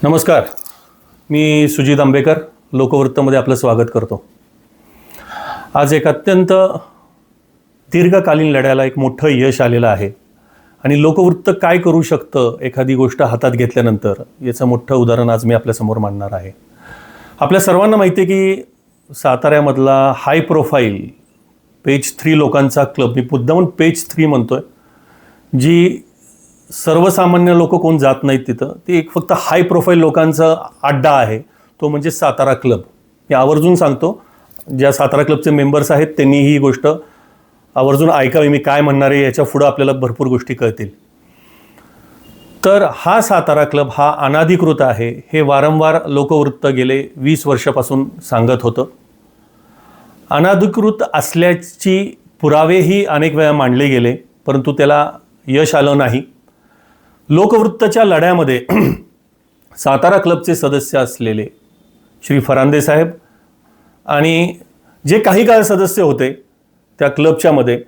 नमस्कार, मी सुजित आंबेकर लोकवृत्तमध्ये आपलं स्वागत करतो. आज एक अत्यंत दीर्घकालीन लढ्याला एक मोठं यश आलेलं आहे आणि लोकवृत्त काय करू शकतं एखादी गोष्ट हातात घेतल्यानंतर याचं मोठं उदाहरण आज मी आपल्यासमोर मांडणार आहे. आपल्या सर्वांना माहिती आहे की साताऱ्यामधला हाय प्रोफाईल पेज 3 लोकांचा क्लब, मी मुद्दामून पेज 3 म्हणतोय, जी सर्वसामान्य लोक कोण जात नाहीत तिथं, ती एक फक्त हाय प्रोफाईल लोकांचा अड्डा आहे, तो म्हणजे सातारा क्लब. मी आवर्जून सांगतो, ज्या सातारा क्लबचे मेंबर्स आहेत त्यांनी ही गोष्ट आवर्जून ऐकावी. मी काय म्हणणार आहे याच्या पुढं आपल्याला भरपूर गोष्टी कळतील. तर हा सातारा क्लब हा अनाधिकृत आहे हे वारंवार लोकवृत्त गेले 20 वर्षापासून सांगत होतं. अनाधिकृत असल्याची पुरावेही अनेक वेळा मांडले गेले, परंतु त्याला यश आलं नाही. लोकवृत्तच्या लढ्यामध्ये सातारा क्लबचे सदस्य असलेले श्री फरांदे साहेब आणि जे काही काळ सदस्य होते त्या क्लबच्यामध्ये,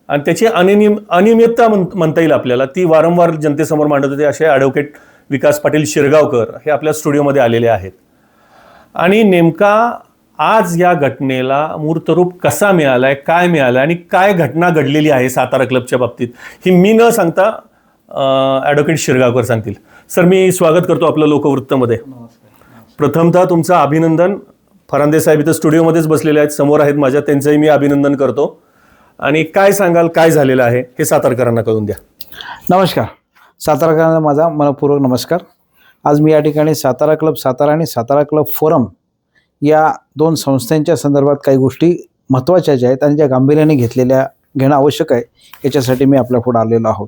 आणि त्याची अनियमितता म्हणता येईल आपल्याला, ती वारंवार जनतेसमोर मांडत होते. असे ॲडव्होकेट विकास पाटील शिरगावकर हे आपल्या स्टुडिओमध्ये आलेले आहेत. आणि नेमका आज या घटनेला मूर्तरूप कसा मिळाला आहे, काय मिळालं आणि काय घटना घडलेली आहे सातारा क्लबच्या बाबतीत, ही मी न सांगता ॲडव्होकेट शिरगावकर सांगतील. सर, मी स्वागत करतो आपलं लोकवृत्तमध्ये. प्रथमतः तुमचं अभिनंदन. फरांदे साहेब इथं स्टुडिओमध्येच बसलेले आहेत, समोर आहेत माझ्या, त्यांचंही मी अभिनंदन करतो. आणि काय सांगाल, काय झालेलं आहे हे सातारकरांना कळून द्या. नमस्कार सातारकरांना माझा मनपूर्वक नमस्कार. आज मी या ठिकाणी सातारा क्लब सातारा आणि सातारा क्लब फोरम या दोन संस्थांच्या संदर्भात काही गोष्टी महत्त्वाच्या ज्या आहेत आणि ज्या गांभीर्याने घेणं आवश्यक आहे याच्यासाठी मी आपल्या पुढे आलेलो आहोत.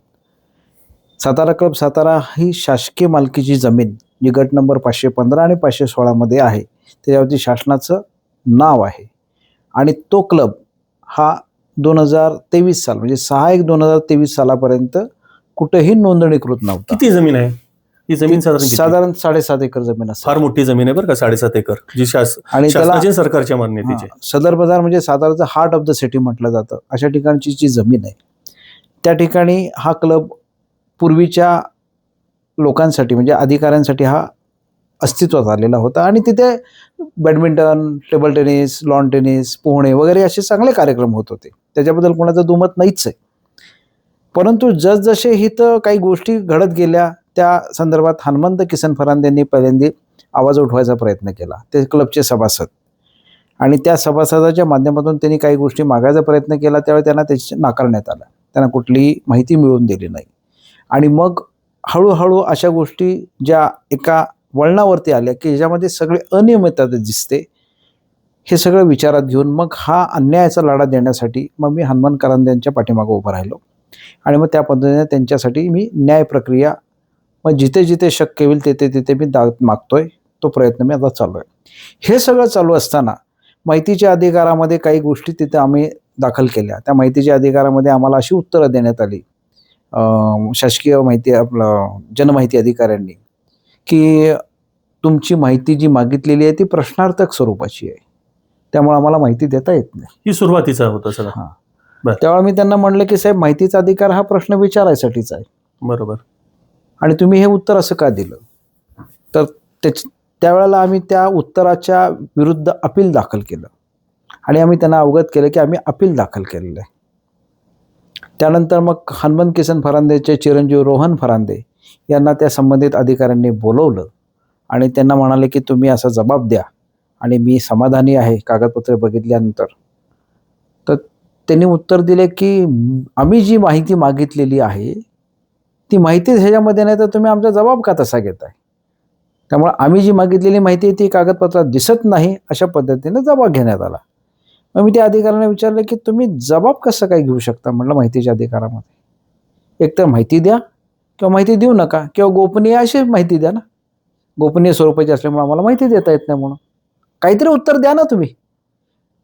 सातारा क्लब सातारा ही शासकीय मालकीची जमीन जी गट नंबर 515 आणि 516 मध्ये आहे, त्याच्यावरती शासनाचं नाव आहे. आणि तो क्लब हा 2023 साल म्हणजे 6/1/2023 सालापर्यंत कुठेही नोंदणीकृत नव्हता. किती जमीन आहे ही जमीन? साधारण 7.5 एकर जमीन असते. फार मोठी जमीन आहे बरं का, 7.5 एकर, जी आणि शासनाच्या सरकारच्या मान्यतेची. सदर बाजार म्हणजे साताराचं हार्ट ऑफ द सिटी म्हटलं जातं, अशा ठिकाणची जी जमीन आहे त्या ठिकाणी हा क्लब पूर्वीच्या लोकांसाठी म्हणजे अधिकाऱ्यांसाठी हा अस्तित्वात आलेला होता. आणि तिथे badminton, table tennis, lawn tennis, पोहणे वगैरे असे चांगले कार्यक्रम होत होते, त्याच्याबद्दल कोणाचं दुमत नाहीच आहे. परंतु जसजसे इथं काही गोष्टी घडत गेल्या त्या संदर्भात हनुमंत किसन फरांदेंनी पहिल्यांदा आवाज उठवायचा प्रयत्न केला. ते क्लबचे सभासद, आणि त्या सभासदाच्या माध्यमातून त्यांनी काही गोष्टी मागायचा प्रयत्न केला, त्यावेळी त्यांना त्याची नाकारण्यात आलं. त्यांना कुठलीही माहिती मिळवून दिली नाही. आणि मग हळूहळू अशा गोष्टी ज्या एका वळणावरती आल्या की ज्याच्यामध्ये सगळे अनियमितता दिसते, हे सगळं विचारात घेऊन मग हा अन्यायाचा लढा देण्यासाठी मग मी हनुमंत करांदेंच्या पाठीमागं उभं राहिलो. आणि मग त्या पद्धतीने त्यांच्यासाठी मी न्याय प्रक्रिया मग जिथे जिथे शक्य होईल तिथे तिथे मी मागतोय. तो प्रयत्न मी आता चालू आहे. हे सगळं चालू असताना माहितीच्या अधिकारामध्ये काही गोष्टी तिथे आम्ही दाखल केल्या. त्या माहितीच्या अधिकारामध्ये आम्हाला अशी उत्तरं देण्यात आली शासकीय माहिती जनमाहिती अधिकाऱ्यांनी की तुमची माहिती जी मागितलेली आहे ती प्रश्नार्थक स्वरूपाची आहे, त्यामुळे आम्हाला माहिती देता येत नाही. ही सुरुवातीचा होता सगळं. हां, त्यावेळी मी त्यांना म्हणलं की साहेब, माहितीचा अधिकार हा प्रश्न विचारायसाठीच आहे. बरोबर. आणि तुम्ही हे उत्तर असं का दिलं? तर त्यावेळेला आम्ही त्या उत्तराच्या विरुद्ध अपील दाखल केलं आणि आम्ही त्यांना अवगत केलं की आम्ही अपील दाखल केलेलं आहे. त्यानंतर मग हनुमंत किसन फरांदेचे चिरंजीव रोहन फरांदे यांना त्या संबंधित अधिकाऱ्यांनी बोलवलं आणि त्यांना म्हणाले की तुम्ही असा जबाब द्या. आणि मी समाधानी आहे कागदपत्रे बघितल्यानंतर. तर त्यांनी उत्तर दिले की आम्ही जी माहिती मागितलेली आहे ती माहितीच ह्याच्यामध्ये नाही, तर तुम्ही आमचा जबाब का तसा घेताय? त्यामुळे आम्ही जी मागितलेली माहिती आहे ती कागदपत्रात दिसत नाही, अशा पद्धतीने जबाब घेण्यात आला. मग मी त्या अधिकाऱ्यांना विचारलं की तुम्ही जबाब कसं काय घेऊ शकता? म्हटलं माहितीच्या अधिकारामध्ये एकतर माहिती द्या किंवा माहिती देऊ नका किंवा गोपनीय अशी माहिती द्या ना. गोपनीय स्वरूपाची असल्यामुळे आम्हाला माहिती देता येत नाही, म्हणून काहीतरी उत्तर द्या ना तुम्ही.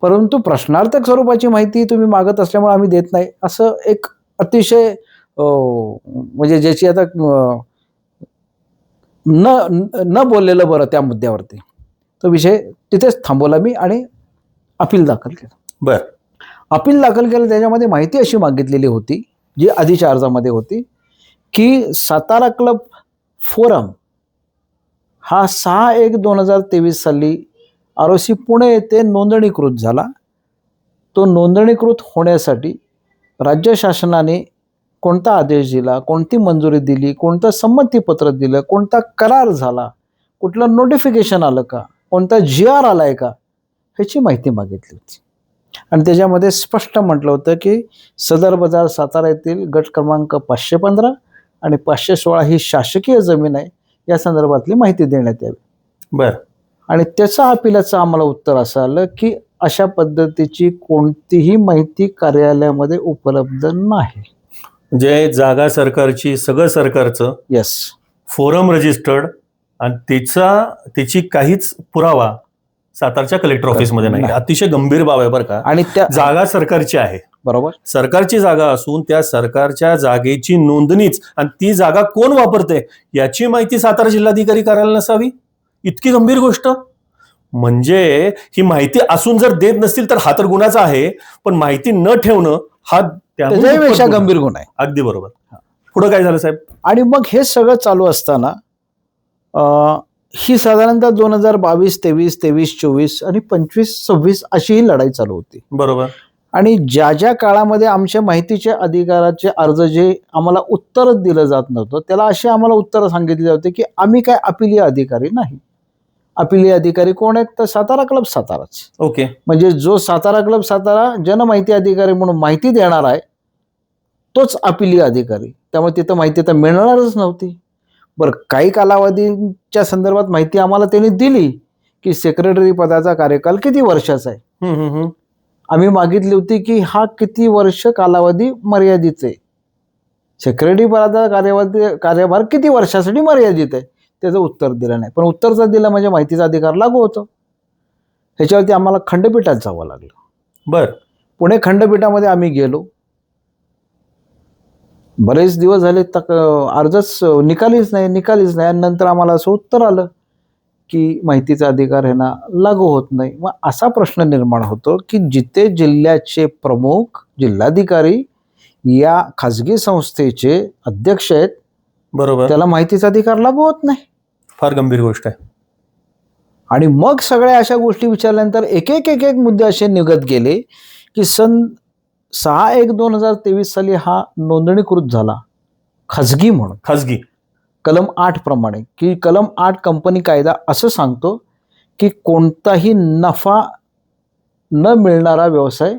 परंतु प्रश्नार्थक स्वरूपाची माहिती तुम्ही मागत असल्यामुळे आम्ही देत नाही, असं एक अतिशय म्हणजे ज्याची आता न बोललेलं बरं त्या मुद्द्यावरती. तो विषय तिथेच थांबवला मी आणि अपील दाखल केलं. बरं. अपील दाखल केलं, त्याच्यामध्ये माहिती अशी मागितलेली होती जी आधीच्या अर्जामध्ये होती की सातारा क्लब फोरम हा 6/1/2023 साली ROC पुणे येथे नोंदणीकृत झाला. तो नोंदणीकृत होण्यासाठी राज्य शासनाने कोणता आदेश दिला, कोणती मंजुरी दिली, कोणतं संमतीपत्र दिलं, कोणता करार झाला, कुठलं नोटिफिकेशन आलं का, कोणता GR आलाय का, ह्याची माहिती मागितली होती. आणि त्याच्यामध्ये स्पष्ट म्हटलं होतं की सदर बाजार सातारा येथील गट क्रमांक 515 आणि 516 ही शासकीय जमीन आहे, या संदर्भातली माहिती देण्यात यावी. बर. आणि त्याचं अपिलाचं आम्हाला उत्तर असं आलं की अशा पद्धतीची कोणतीही माहिती कार्यालयामध्ये उपलब्ध नाही. म्हणजे जागा सरकारची, सगळं सरकारचं, येस, फोरम रजिस्टर्ड, आणि त्याची काहीच पुरावा सातारच्या कलेक्टर ऑफिसमध्ये नाही. अतिशय गंभीर बाब आहे बरं का. आणि त्या जागा सरकारची आहे, बरोबर, सरकारची जागा असून त्या सरकारच्या जागेची नोंदणीच आणि ती जागा कोण वापरते याची माहिती सातारा जिल्हाधिकारी कार्यालयाला नसावी. इतकी गंभीर गोष्ट. म्हणजे ही माहिती असून जर देत नसतील तर हा तर गुन्हाचा आहे, पण माहिती न ठेवणं हा त्याच्यापेक्षा गंभीर गुन्हा आहे. अगदी बरोबर. पुढे काय झालं साहेब? आणि मग हे सगळं चालू असताना ही साधारणतः 2022, 23, 24 आणि 25-26 अशी ही लढाई चालू होती. बरोबर. आणि ज्या ज्या काळामध्ये आमच्या माहितीच्या अधिकाराचे अर्ज जे आम्हाला उत्तर दिलं जात नव्हतं, त्याला अशी आम्हाला उत्तर सांगितली जाते की आम्ही काय अपिलीय अधिकारी नाही. अपिलीय अधिकारी कोण आहेत? तर सातारा क्लब साताराच. ओके. म्हणजे जो सातारा क्लब सातारा जनमाहिती अधिकारी म्हणून माहिती देणार आहे तोच अपिलीय अधिकारी. त्यामुळे तिथं माहिती तर मिळणारच नव्हती. बरं, काही कालावधीच्या संदर्भात माहिती आम्हाला त्यांनी दिली की सेक्रेटरी पदाचा कार्यकाल किती वर्षाचा आहे. आम्ही मागितली होती की हा किती वर्ष कालावधी मर्यादित आहे, सेक्रेटरी पदाचा कार्यभार किती वर्षासाठी मर्यादित आहे. त्याचं उत्तर दिलं नाही. पण उत्तर जर दिलं म्हणजे माहितीचा अधिकार लागू होतो. ह्याच्यावरती आम्हाला खंडपीठात जावं लागलं. बर. पुणे खंडपीठामध्ये आम्ही गेलो. बरेच दिवस झाले अर्जच निकालीच नाही. आणि नंतर आम्हाला असं उत्तर आलं की माहितीचा अधिकार ह्यांना लागू होत नाही. मग असा प्रश्न निर्माण होतो की जिथे जिल्ह्याचे प्रमुख जिल्हाधिकारी या खाजगी संस्थेचे अध्यक्ष आहेत, बरोबर, त्याला माहितीचा अधिकार लागू होत नाही. फार गंभीर गोष्ट आहे. आणि मग सगळ्या अशा गोष्टी विचारल्यानंतर एक एक मुद्दे असे निघत गेले की सन 6/1/2023 साली हा नोंदणीकृत झाला खाजगी म्हणून. खाजगी कलम 8 प्रमाणे, की कलम 8 कंपनी कायदा असं सांगतो की कोणताही नफा न मिळणारा व्यवसाय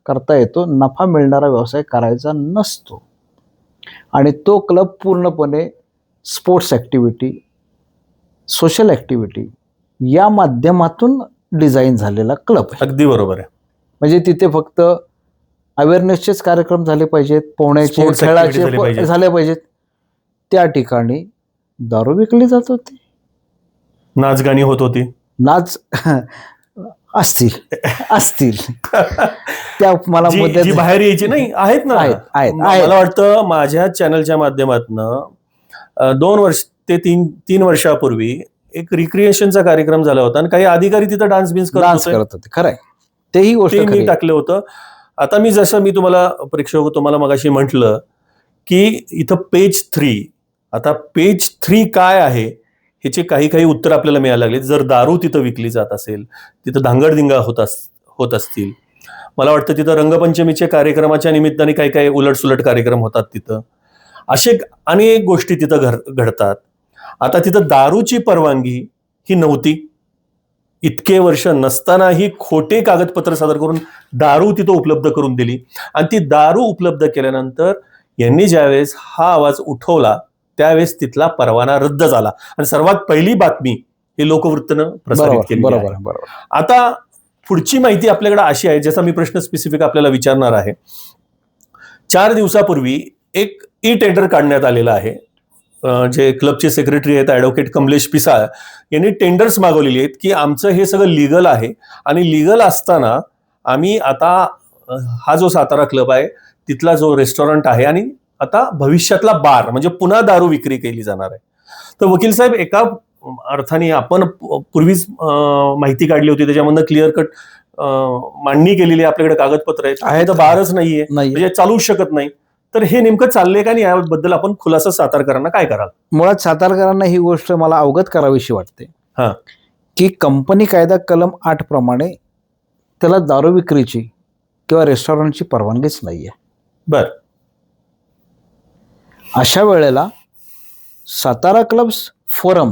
करता येतो, नफा मिळणारा व्यवसाय करायचा नसतो. आणि तो क्लब पूर्णपणे स्पोर्ट्स ॲक्टिव्हिटी, सोशल ॲक्टिव्हिटी या माध्यमातून डिझाईन झालेला क्लब आहे. अगदी बरोबर आहे. म्हणजे तिथे फक्त अवेअरनेसचेच कार्यक्रम झाले पाहिजेत, पोहण्याचे, Sports खेळाचे activity झाली पाहिजे. झाले पाहिजेत. त्या ठिकाणी दारू विकली जात होती, नाचगाणी होत होती. नाच असतील त्या मला जी मुद्द्यात बाहेर यायची नाही आहेत ना. आहेत. मला वाटतं माझ्या चॅनलच्या माध्यमातून 2 वर्ष ते 3 वर्षापूर्वी एक रिक्रिएशनचा कार्यक्रम झाला होता आणि काही अधिकारी तिथं डान्स करत होते. खरंय, तेही गोष्ट ते मी टाकलं होतं. आता मी तुम्हाला प्रेक्षक तुम्हाला मगाशी म्हटलं की इथं पेज 3, आता पेज 3 काय आहे ह्याचे काही उत्तर आपल्याला मिळायला लागले. जर दारू तिथं विकली जात असेल, तिथं धांगडधिंगा होत असतील, मला वाटतं तिथं रंगपंचमीच्या कार्यक्रमाच्या निमित्ताने काही उलटसुलट कार्यक्रम होतात तिथं, असे अनेक गोष्टी तिथं घडतात. आता तिथं दारूची परवानगी ही नव्हती. इतके वर्ष नसतानाही खोटे कागदपत्र सादर करून दारू तिथं उपलब्ध करून दिली. आणि ती दारू उपलब्ध केल्यानंतर यांनी ज्यावेळेस हा आवाज उठवला त्यावेळेस तिथला परवाना रद्द झाला. आणि सर्वात पहिली बातमी ही लोकवृत्तनं प्रसारित केली. बरोबर. आता पुढची माहिती आपल्याकडे अशी आहे, ज्याचा मी प्रश्न स्पेसिफिक आपल्याला विचारणार आहे. 4 दिवसापूर्वी एक टेंडर काढण्यात आलेलं आहे. जे क्लबचे सेक्रेटरी आहेत ॲडव्होकेट कमलेश पिसाळ यांनी टेंडर्स मागवलेली आहेत की आमचं हे सगळं लिगल आहे आणि लिगल असताना आम्ही आता हा जो सातारा क्लब आहे तिथला जो रेस्टॉरंट आहे आणि आता भविष्यातला बार म्हणजे पुन्हा दारू विक्री केली जाणार आहे. तर वकील साहेब, एका अर्थाने आपण पूर्वीच माहिती काढली होती, त्याच्यामधनं क्लिअर कट मांडणी केलेली आपल्याकडे कागदपत्र आहेत, तर बारच नाहीये, म्हणजे चालूच शकत नाही. तर हे नेमकं चाललंय का आणि याबद्दल आपण खुलासा सातारकरांना काय कराल? मुळात सातारकरांना ही गोष्ट मला अवगत करावीशी वाटते हा. की कंपनी कायदा कलम 8 प्रमाणे त्याला दारू विक्रीची किंवा रेस्टॉरंटची परवानगीच नाहीये. बर. अशा वेळेला सातारा क्लब्स फोरम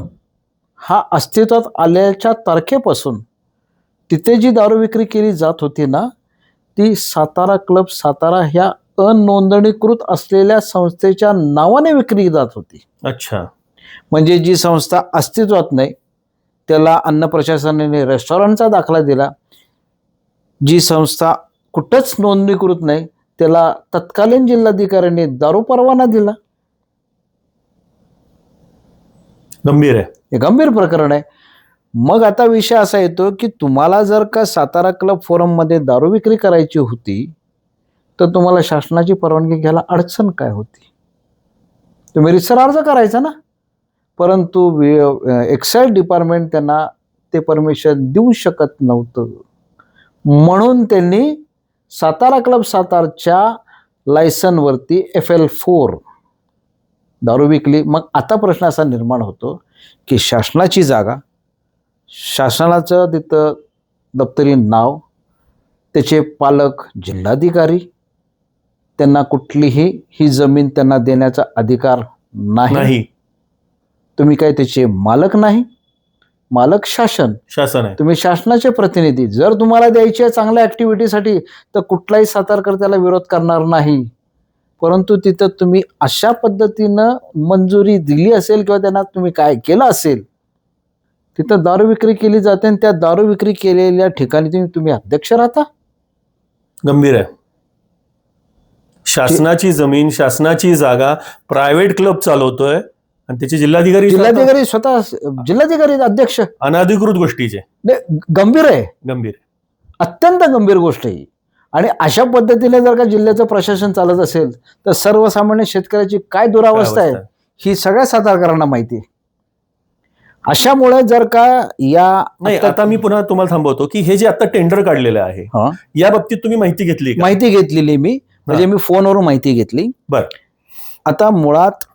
हा अस्तित्वात आल्याच्या तारखेपासून तिथे जी दारू विक्री केली जात होती ना, ती सातारा क्लब सातारा ह्या अनोंदणीकृत असलेल्या संस्थेच्या नावाने विक्री जात होती. अच्छा. म्हणजे जी संस्था अस्तित्वात नाही त्याला अन्न प्रशासनाने रेस्टॉरंटचा दाखला दिला, जी संस्था कुठंच नोंदणीकृत नाही त्याला तत्कालीन जिल्हाधिकाऱ्यांनी दारू परवाना दिला. गंभीर आहे. हे गंभीर प्रकरण आहे. मग आता विषय असा येतो की तुम्हाला जर का सातारा क्लब फोरममध्ये दारू विक्री करायची होती तर तुम्हाला शासनाची परवानगी घ्यायला अडचण काय होती? तुम्ही रितसर अर्ज करायचा ना. परंतु एक्साईज डिपार्टमेंट त्यांना ते परमिशन देऊ शकत नव्हतं. म्हणून त्यांनी सातारा क्लब सातारच्या लायसनवरती FL4 दारू विकली. मग आता प्रश्न असा निर्माण होतो की शासनाची जागा, शासनाचं तिथं दप्तरी नाव, त्याचे पालक जिल्हाधिकारी, त्यांना कुठलीही ही जमीन त्यांना देण्याचा अधिकार नाही. तुम्ही काय त्याचे मालक नाही, मालक शासन आहे. तुम्ही शासनाचे प्रतिनिधी. जर तुम्हाला द्यायची आहे चांगल्या ऍक्टिव्हिटीसाठी तर कुठलाही सातारकर त्याला विरोध करणार नाही. परंतु तिथं तुम्ही अशा पद्धतीनं मंजुरी दिली असेल किंवा त्यांना तुम्ही काय केलं असेल, तिथं दारू विक्री केली जाते आणि त्या दारू विक्री केलेल्या ठिकाणी तुम्ही अध्यक्ष राहता. गंभीर आहे. शासनाची जमीन, शासनाची जागा प्रायव्हेट क्लब चालवतोय आणि त्याचे जिल्हाधिकारी स्वतः जिल्हाधिकारी अध्यक्ष. अनधिकृत गोष्टीचे. गंभीर आहे. गंभीर, अत्यंत गंभीर गोष्ट आहे. आणि अशा पद्धतीने जर का जिल्ह्याचं प्रशासन चालत असेल तर सर्वसामान्य शेतकऱ्याची काय दुरावस्था आहे ही सगळ्या सातारकरांना माहिती आहे. अशामुळे जर का नाही, आता मी पुन्हा तुम्हाला थांबवतो की हे जे आता टेंडर काढलेलं आहे या बाबतीत तुम्ही माहिती घेतली? माहिती घेतलेली मी, म्हणजे मी फोनवरून माहिती घेतली. बर. आता मुळात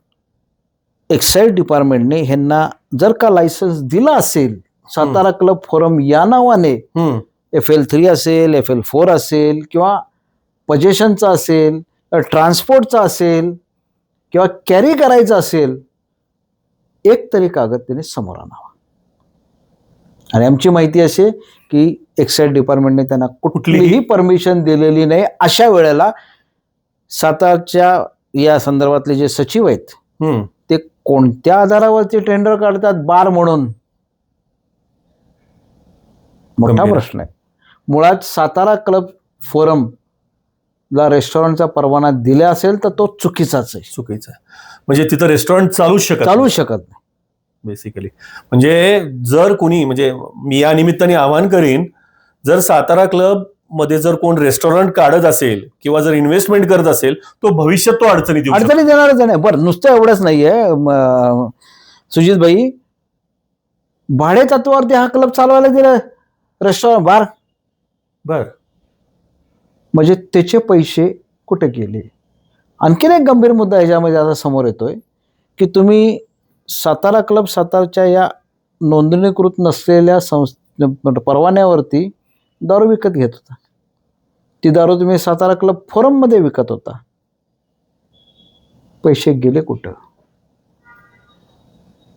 एक्साईज डिपार्टमेंटने ह्यांना जर का लायसन्स दिला असेल सातारा क्लब फोरम या नावाने, FL3 असेल, FL4 असेल किंवा पजेशनचा असेल, ट्रान्सपोर्टचा असेल किंवा कॅरी करायचा असेल, एक तरी कागद त्याने समोर आणावा. आणि आमची माहिती असे की एक्साईज डिपार्टमेंटने त्यांना कुठलीही परमिशन दिलेली नाही. अशा वेळेला सातारच्या या संदर्भातले जे सचिव आहेत ते कोणत्या आधारावरती टेंडर काढतात बार म्हणून, मोठा प्रश्न आहे. मुळात सातारा क्लब फोरमला रेस्टॉरंटचा परवाना दिला असेल तर तो चुकीचाच आहे. चुकीचा आहे. म्हणजे तिथं रेस्टॉरंट चालू शकत नाही बेसिकली. म्हणजे जर कोणी, म्हणजे मी या निमित्ताने आवाहन करीन, जर सातारा क्लब मध्ये जर कोण रेस्टॉरंट काढत असेल किंवा जर इन्व्हेस्टमेंट करत असेल तो भविष्यात तो अडचणी देणारच नाही. बरं, नुसतं एवढंच नाहीये सुजित भाई, भाडे तत्वावरती हा क्लब चालवायला दिला रेस्टॉरंट बार. बर. म्हणजे त्याचे पैसे कुठे गेले? आणखीन एक गंभीर मुद्दा याच्यामध्ये आता समोर येतोय की तुम्ही सातारा क्लब सातारच्या या नोंदणीकृत नसलेल्या परवान्यावरती दारू विकत घेत होता. ती दारू तुम्ही सातारा क्लब फोरम मध्ये विकत होता. पैसे गेले कुठं?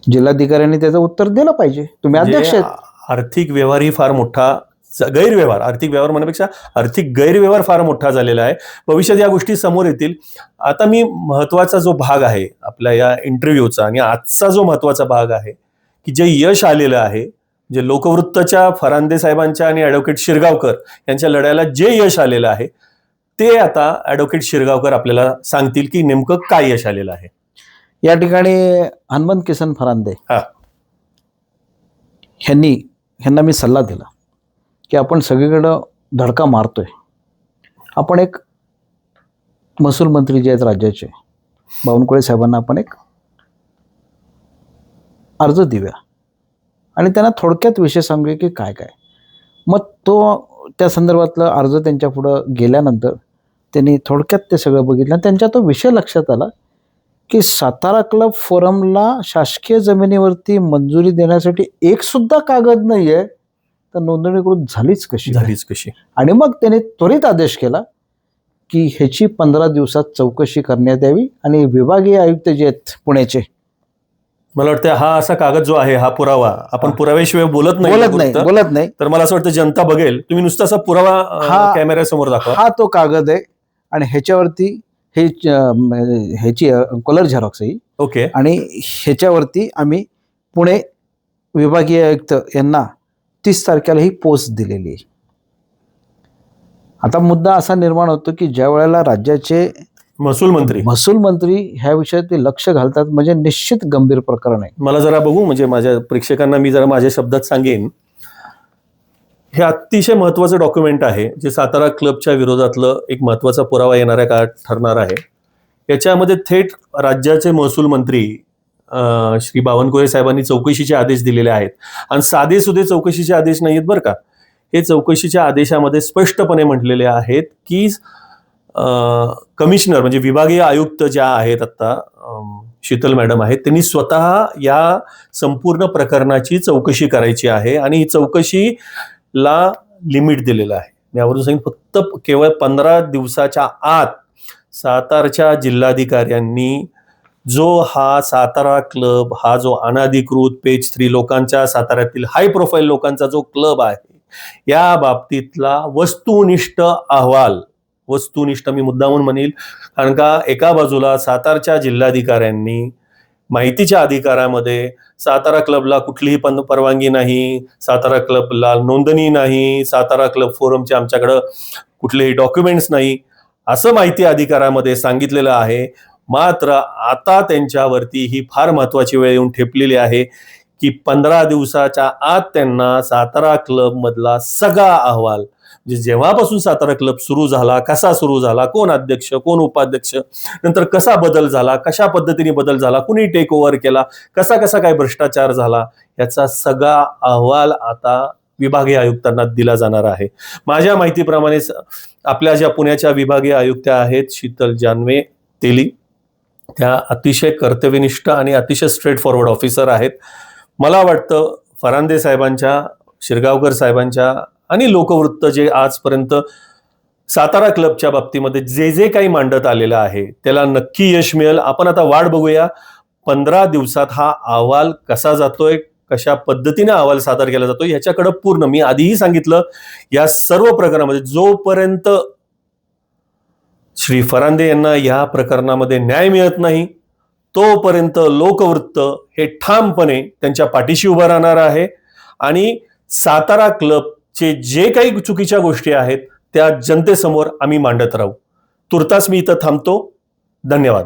जिल्हाधिकाऱ्यांनी त्याचं उत्तर दिलं पाहिजे. तुम्ही अध्यक्ष आहेत. आर्थिक व्यवहार ही फार मोठा गैरव्यवहार, आर्थिक व्यवहार म्हणण्यापेक्षा आर्थिक गैरव्यवहार फार मोठा झालेला आहे. भविष्यात या गोष्टी समोर येतील. आता मी महत्वाचा जो भाग आहे आपल्या या इंटरव्ह्यूचा आणि आजचा जो महत्वाचा भाग आहे की जे यश आलेलं आहे, जे लोकवृत्तच्या फरांदे साहेबांच्या आणि ॲडव्होकेट शिरगावकर यांच्या लढ्याला जे यश आलेलं आहे ते आता ॲडव्होकेट शिरगावकर आपल्याला सांगतील की नेमकं काय यश आलेलं आहे. या ठिकाणी हनुमंत किसन फरांदे ह्यांना मी सल्ला दिला की आपण सगळीकडं धडका मारतोय, आपण एक महसूल मंत्री जे आहेत राज्याचे बावनकुळे साहेबांना आपण एक अर्ज देऊया आणि त्यांना थोडक्यात विषय सांगूया की काय काय. मग तो त्या संदर्भातला अर्ज त्यांच्या पुढं गेल्यानंतर त्यांनी थोडक्यात ते सगळं बघितलं आणि त्यांच्या तो विषय लक्षात आला की सातारा क्लब फोरमला शासकीय जमिनीवरती मंजुरी देण्यासाठी एक सुद्धा कागद नाहीये, तर नोंदणीकृत झालीच कशी. आणि मग त्याने त्वरित आदेश केला की ह्याची 15 दिवसात चौकशी करण्यात यावी आणि विभागीय आयुक्त जे आहेत पुण्याचे, मला वाटतं हा असा कागद जो आहे, हा पुरावा, आपण पुराव्याशिवाय बोलत नाही, तर मला असं वाटतं जनता बघेल. तुम्ही नुसता असा पुरावा कॅमेऱ्यासमोर दाखवा. हा तो कागद आहे आणि ह्याच्यावरती ह्याची कलर झेरॉक्स आहे. ओके. आणि ह्याच्यावरती आम्ही पुणे विभागीय आयुक्त यांना 30 तारखेला ही पोस्ट दिलेली आहे. आता मुद्दा असा निर्माण होतो की ज्या वेळेला राज्याचे महसूल मंत्री ह्या विषयात लक्ष घालतात म्हणजे निश्चित गंभीर प्रकरण आहे. मला जरा बघू, म्हणजे माझ्या प्रेक्षकांना मी जरा माझ्या शब्दात सांगेन, हे अतिशय महत्वाचं डॉक्युमेंट आहे जे सातारा क्लबच्या विरोधातलं एक महत्वाचा पुरावा येणाऱ्या काळात ठरणार आहे. याच्यामध्ये थेट राज्याचे महसूल मंत्री श्री बावनकुळे साहेबांनी चौकशीचे आदेश दिलेले आहेत आणि साधे सुधे चौकशीचे आदेश नाहीत बरं का. हे चौकशीच्या आदेशामध्ये स्पष्टपणे म्हटलेले आहेत की कमिशनर म्हणजे विभागीय आयुक्त ज्या आहेत आता शीतल मॅडम आहेत, त्यांनी स्वतः या संपूर्ण प्रकरणाची चौकशी करायची आहे आणि ही चौकशीला लिमिट दिलेलं आहे. मी यावरून सांगेन फक्त केवळ 15 दिवसाच्या आत सातारच्या जिल्हाधिकाऱ्यांनी जो हा सातारा क्लब, हा जो अनधिकृत पेज 3 लोकांच्या, साताऱ्यातील हाय प्रोफाईल लोकांचा जो क्लब आहे, या बाबतीतला वस्तुनिष्ठ अहवाल, वस्तुनिष्ठ मी मुद्दामून म्हणेल, कारण का एका बाजूला सातारच्या जिल्हाधिकाऱ्यांनी माहितीच्या अधिकारामध्ये सातारा क्लबला कुठलीही परवानगी नाही, सातारा क्लबला नोंदणी नाही, सातारा क्लब फोरमचे आमच्याकडं कुठलेही डॉक्युमेंट्स नाही, असं माहिती अधिकारामध्ये सांगितलेलं आहे. मात्र आता त्यांच्यावरती ही फार महत्वाची वेळ येऊन ठेपलेली आहे की 15 दिवसाच्या आत त्यांना सातारा क्लब मधला सगळा अहवाल, म्हणजे जेव्हापासून सातारा क्लब सुरू झाला, कसा सुरू झाला, कोण अध्यक्ष, कोण उपाध्यक्ष, नंतर कसा बदल झाला, कशा पद्धतीने बदल झाला, कुणी टेक ओव्हर केला, कसा काय भ्रष्टाचार झाला, याचा सगळा अहवाल आता विभागीय आयुक्तांना दिला जाणार आहे. माझ्या माहितीप्रमाणे आपल्या ज्या पुण्याच्या विभागीय आयुक्त्या आहेत शीतल जानवे तेली, त्या अतिशय कर्तव्यनिष्ठ आणि अतिशय स्ट्रेट फॉरवर्ड ऑफिसर आहेत. मला वाटतं फरांदे साहेबांच्या, शिरगावकर साहेबांच्या आणि लोकवृत्त जे आजपर्यंत सातारा क्लबच्या बाबतीमध्ये जे काही मांडत आलेलं आहे त्याला नक्की यश मिळेल. आपण आता वाट बघूया 15 दिवसात हा अहवाल कसा जातोय, कशा पद्धतीने अहवाल सादर केला जातो ह्याच्याकडे पूर्ण, मी आधीही सांगितलं, या सर्व प्रकरणामध्ये जोपर्यंत श्री फरांदे यांना या प्रकरणामध्ये न्याय मिळत नाही तोपर्यंत लोकवृत्त हे ठामपणे त्यांच्या पाठीशी उभं राहणार आहे आणि सातारा क्लबचे जे काही चुकीच्या गोष्टी आहेत त्या जनतेसमोर आम्ही मांडत राहू. तुर्तास मी इथं थांबतो. धन्यवाद.